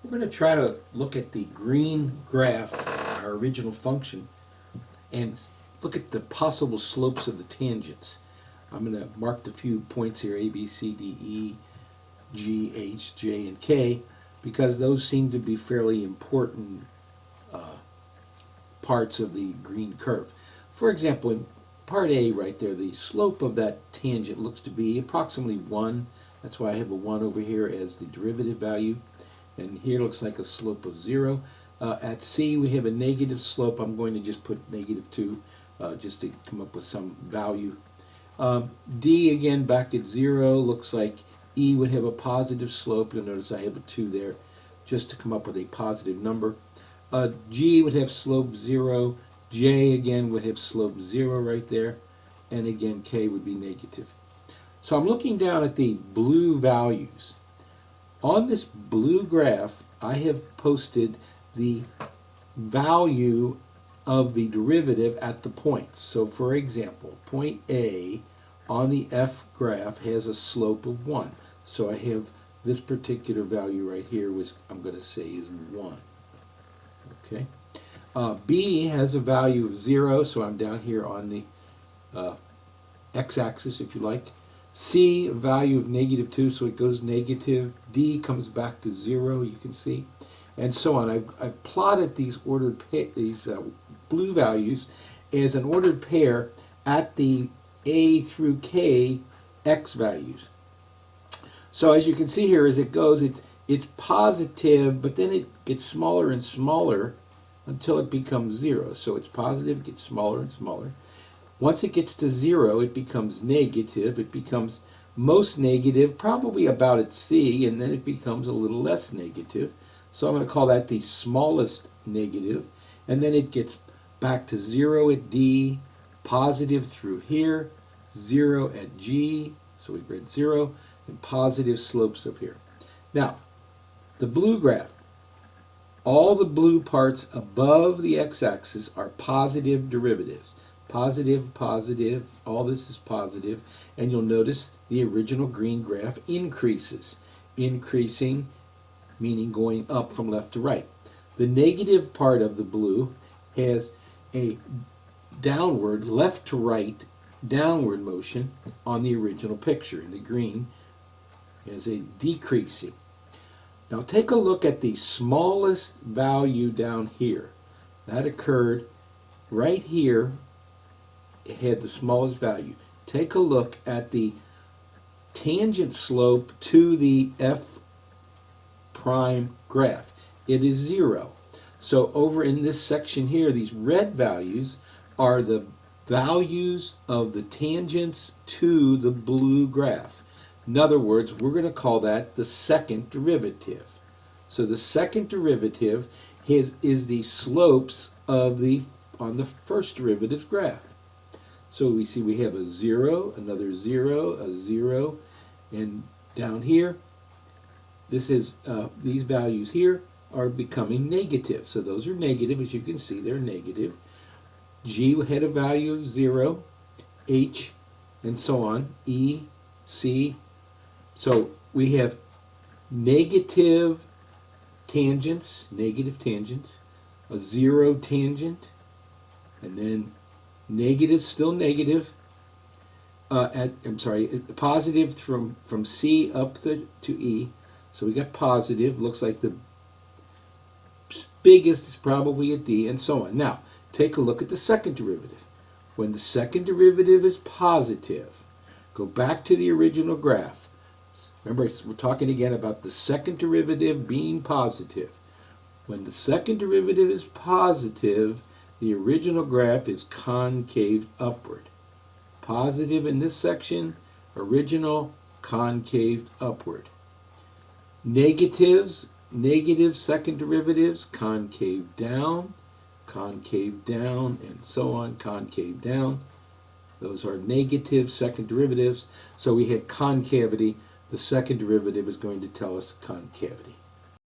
We're going to try to look at the green graph, our original function, and look at the possible slopes of the tangents. I'm going to mark the few points here, A, B, C, D, E, G, H, J, and K, because those seem to be fairly important parts of the green curve. For example, in part A right there, the slope of that tangent looks to be approximately 1. That's why I have a 1 over here as the derivative value. And here looks like a slope of 0. At C, we have a negative slope. I'm going to just put -2 just to come up with some value. D, again, back at 0, looks like E would have a positive slope. You'll notice I have a 2 there just to come up with a positive number. G would have slope 0. J, again, would have slope 0 right there. And again, K would be negative. So I'm looking down at the blue values. On this blue graph, I have posted the value of the derivative at the points. So for example, point A on the F graph has a slope of 1. So I have this particular value right here, which I'm going to say is 1. Okay. B has a value of 0, so I'm down here on the x-axis, if you like. C, a value of -2, so it goes negative. D comes back to 0, you can see, and so on. I've plotted these ordered blue values as an ordered pair at the A through K x values. So as you can see here, as it goes, it's positive, but then it gets smaller and smaller until it becomes 0. So it's positive, it gets smaller and smaller. Once it gets to 0, it becomes negative. It becomes most negative, probably about at C, and then it becomes a little less negative. So I'm going to call that the smallest negative. And then it gets back to 0 at D, positive through here, 0 at G, so we read 0, and positive slopes up here. Now, the blue graph, all the blue parts above the x-axis are positive derivatives. Positive, positive, all this is positive, and you'll notice the original green graph increases. Increasing, meaning going up from left to right. The negative part of the blue has a downward, left to right, downward motion on the original picture. And the green is a decreasing. Now take a look at the smallest value down here. That occurred right here. It had the smallest value. Take a look at the tangent slope to the F prime graph. It is 0. So over in this section here, these red values are the values of the tangents to the blue graph. In other words, we're going to call that the second derivative. So the second derivative is the slopes of on the first derivative's graph. So we see we have a 0, another 0, a 0, and down here, this is these values here are becoming negative. So those are negative, as you can see, they're negative. G had a value of 0, H, and so on, E, C. So we have negative tangents, a 0 tangent, and then negative, still negative, positive from C up to E. So we got positive, looks like the biggest is probably at D, and so on. Now, take a look at the second derivative. When the second derivative is positive, go back to the original graph. Remember, we're talking again about the second derivative being positive. When the second derivative is positive, the original graph is concave upward. Positive in this section, original concave upward. Negatives, negative second derivatives, concave down, and so on, concave down. Those are negative second derivatives. So we have concavity. The second derivative is going to tell us concavity.